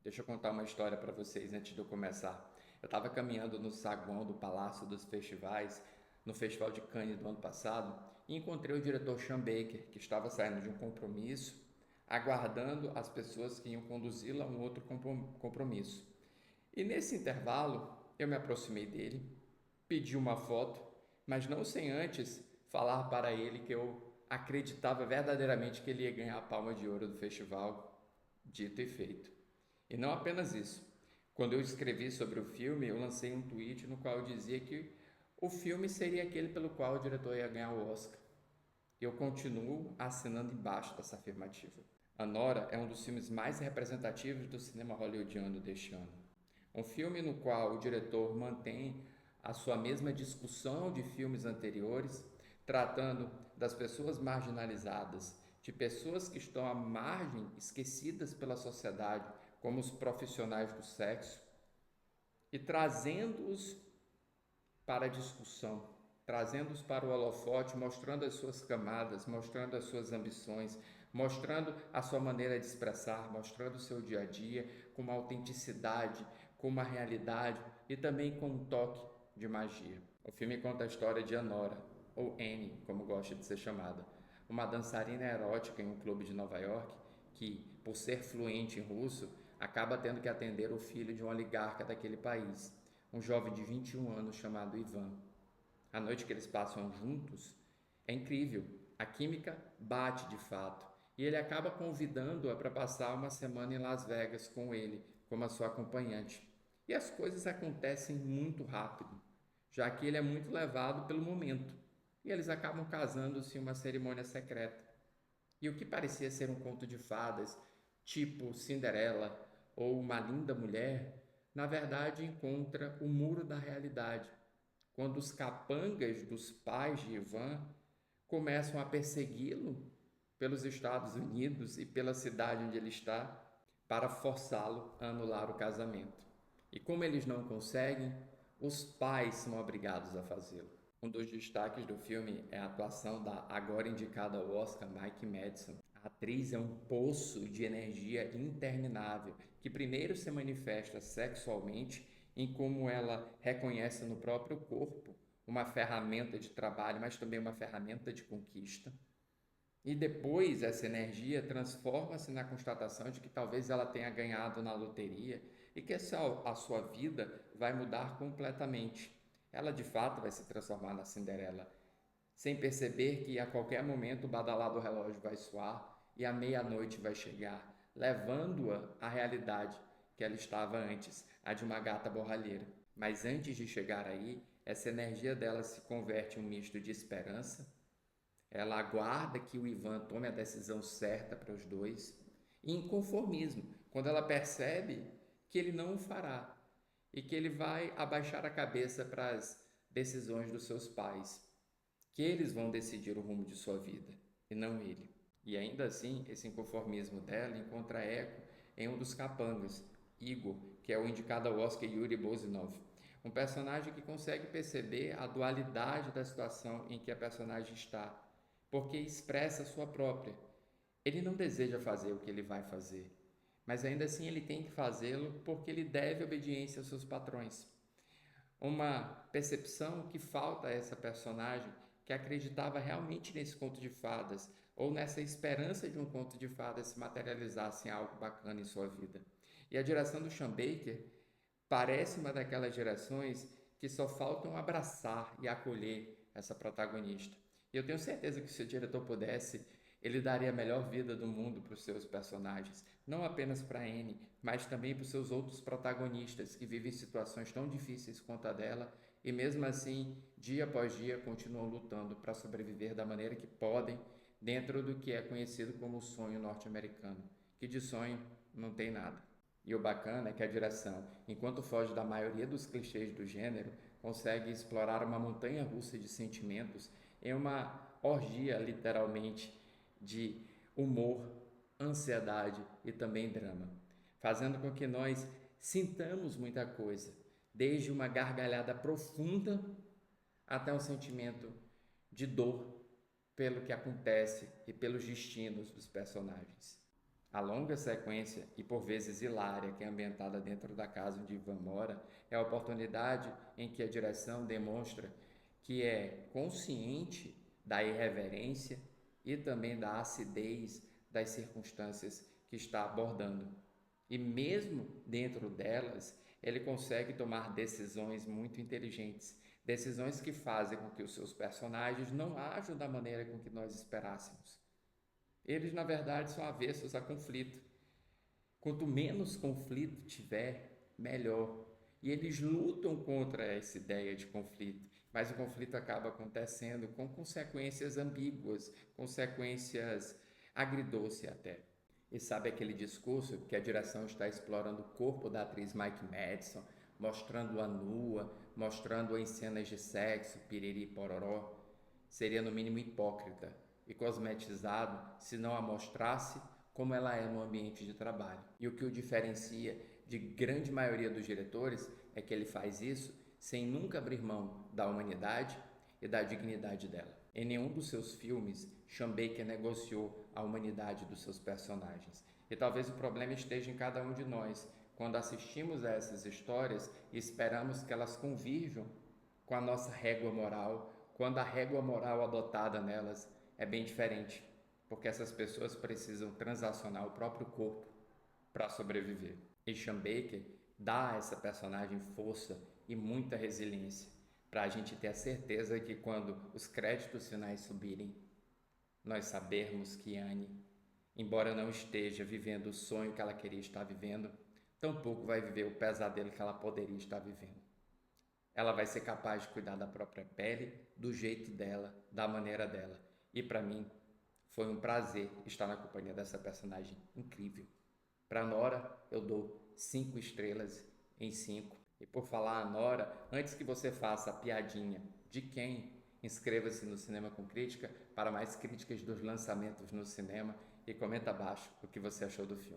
Deixa eu contar uma história para vocês antes de eu começar. Eu estava caminhando no saguão do Palácio dos Festivais, no Festival de Cannes do ano passado, e encontrei o diretor Sean Baker, que estava saindo de um compromisso, aguardando as pessoas que iam conduzi-lo a um outro compromisso. E nesse intervalo, eu me aproximei dele, pedi uma foto, mas não sem antes falar para ele que eu acreditava verdadeiramente que ele ia ganhar a palma de ouro do festival, dito e feito. E não apenas isso. Quando eu escrevi sobre o filme, eu lancei um tweet no qual eu dizia que o filme seria aquele pelo qual o diretor ia ganhar o Oscar. Eu continuo assinando embaixo dessa afirmativa. Anora é um dos filmes mais representativos do cinema hollywoodiano deste ano. Um filme no qual o diretor mantém a sua mesma discussão de filmes anteriores, tratando das pessoas marginalizadas, de pessoas que estão à margem, esquecidas pela sociedade, como os profissionais do sexo, e trazendo-os para a discussão, trazendo-os para o holofote, mostrando as suas camadas, mostrando as suas ambições, mostrando a sua maneira de expressar, mostrando o seu dia a dia com uma autenticidade, com uma realidade e também com um toque de magia. O filme conta a história de Anora, ou Annie, como gosta de ser chamada, uma dançarina erótica em um clube de Nova York que, por ser fluente em russo, acaba tendo que atender o filho de um oligarca daquele país, um jovem de 21 anos chamado Ivan. A noite que eles passam juntos é incrível, a química bate de fato e ele acaba convidando-a para passar uma semana em Las Vegas com ele, como a sua acompanhante. E as coisas acontecem muito rápido, já que ele é muito levado pelo momento, e eles acabam casando-se em uma cerimônia secreta. E o que parecia ser um conto de fadas, tipo Cinderela ou Uma Linda Mulher, na verdade encontra o muro da realidade, quando os capangas dos pais de Ivan começam a persegui-lo pelos Estados Unidos e pela cidade onde ele está para forçá-lo a anular o casamento. E como eles não conseguem, os pais são obrigados a fazê-lo. Um dos destaques do filme é a atuação da agora indicada ao Oscar Mike Madison. A atriz é um poço de energia interminável que primeiro se manifesta sexualmente em como ela reconhece no próprio corpo uma ferramenta de trabalho, mas também uma ferramenta de conquista. E depois essa energia transforma-se na constatação de que talvez ela tenha ganhado na loteria e que a sua vida vai mudar completamente. Ela de fato vai se transformar na Cinderela, sem perceber que a qualquer momento o badalado relógio vai soar e a meia-noite vai chegar, levando-a à realidade que ela estava antes, a de uma gata borralheira. Mas antes de chegar aí, essa energia dela se converte em um misto de esperança. Ela aguarda que o Ivan tome a decisão certa para os dois e inconformismo, quando ela percebe que ele não o fará e que ele vai abaixar a cabeça para as decisões dos seus pais, que eles vão decidir o rumo de sua vida e não ele. E ainda assim, esse inconformismo dela encontra eco em um dos capangas, Igor, que é o indicado ao Oscar Yuri Bozinov, um personagem que consegue perceber a dualidade da situação em que a personagem está, porque expressa a sua própria. Ele não deseja fazer o que ele vai fazer, mas ainda assim ele tem que fazê-lo porque ele deve obediência aos seus patrões. Uma percepção que falta a essa personagem que acreditava realmente nesse conto de fadas ou nessa esperança de um conto de fadas se materializasse em algo bacana em sua vida. E a direção do Sean Baker parece uma daquelas gerações que só faltam abraçar e acolher essa protagonista. E eu tenho certeza que se o diretor pudesse, ele daria a melhor vida do mundo para os seus personagens, não apenas para Anne, mas também para os seus outros protagonistas que vivem situações tão difíceis quanto a dela e mesmo assim, dia após dia, continuam lutando para sobreviver da maneira que podem dentro do que é conhecido como o sonho norte-americano, que de sonho não tem nada. E o bacana é que a direção, enquanto foge da maioria dos clichês do gênero, consegue explorar uma montanha-russa de sentimentos em uma orgia, literalmente, de humor, ansiedade e também drama, fazendo com que nós sintamos muita coisa, desde uma gargalhada profunda até um sentimento de dor pelo que acontece e pelos destinos dos personagens. A longa sequência, e por vezes hilária, que é ambientada dentro da casa onde Ivan mora, é a oportunidade em que a direção demonstra que é consciente da irreverência e também da acidez das circunstâncias que está abordando. E mesmo dentro delas, ele consegue tomar decisões muito inteligentes, decisões que fazem com que os seus personagens não ajam da maneira com que nós esperássemos. Eles, na verdade, são avessos a conflito. Quanto menos conflito tiver, melhor. E eles lutam contra essa ideia de conflito, mas o conflito acaba acontecendo com consequências ambíguas, consequências agridoce até. E sabe aquele discurso que a direção está explorando o corpo da atriz Mike Madison, mostrando-a nua, mostrando-a em cenas de sexo, piriri pororó? Seria no mínimo hipócrita e cosmetizado se não a mostrasse como ela é no ambiente de trabalho. E o que o diferencia de grande maioria dos diretores é que ele faz isso sem nunca abrir mão da humanidade e da dignidade dela. Em nenhum dos seus filmes, Sean Baker negociou a humanidade dos seus personagens. E talvez o problema esteja em cada um de nós, quando assistimos a essas histórias e esperamos que elas convirjam com a nossa régua moral, quando a régua moral adotada nelas é bem diferente, porque essas pessoas precisam transacionar o próprio corpo para sobreviver. E Sean Baker dá a essa personagem força e muita resiliência, para a gente ter a certeza que quando os créditos finais subirem, nós sabermos que Anne, embora não esteja vivendo o sonho que ela queria estar vivendo, tampouco vai viver o pesadelo que ela poderia estar vivendo. Ela vai ser capaz de cuidar da própria pele, do jeito dela, da maneira dela. E para mim, foi um prazer estar na companhia dessa personagem incrível. Para Nora, eu dou 5 estrelas em 5. E por falar a Nora, antes que você faça a piadinha de quem, inscreva-se no Cinema com Crítica para mais críticas dos lançamentos no cinema e comenta abaixo o que você achou do filme.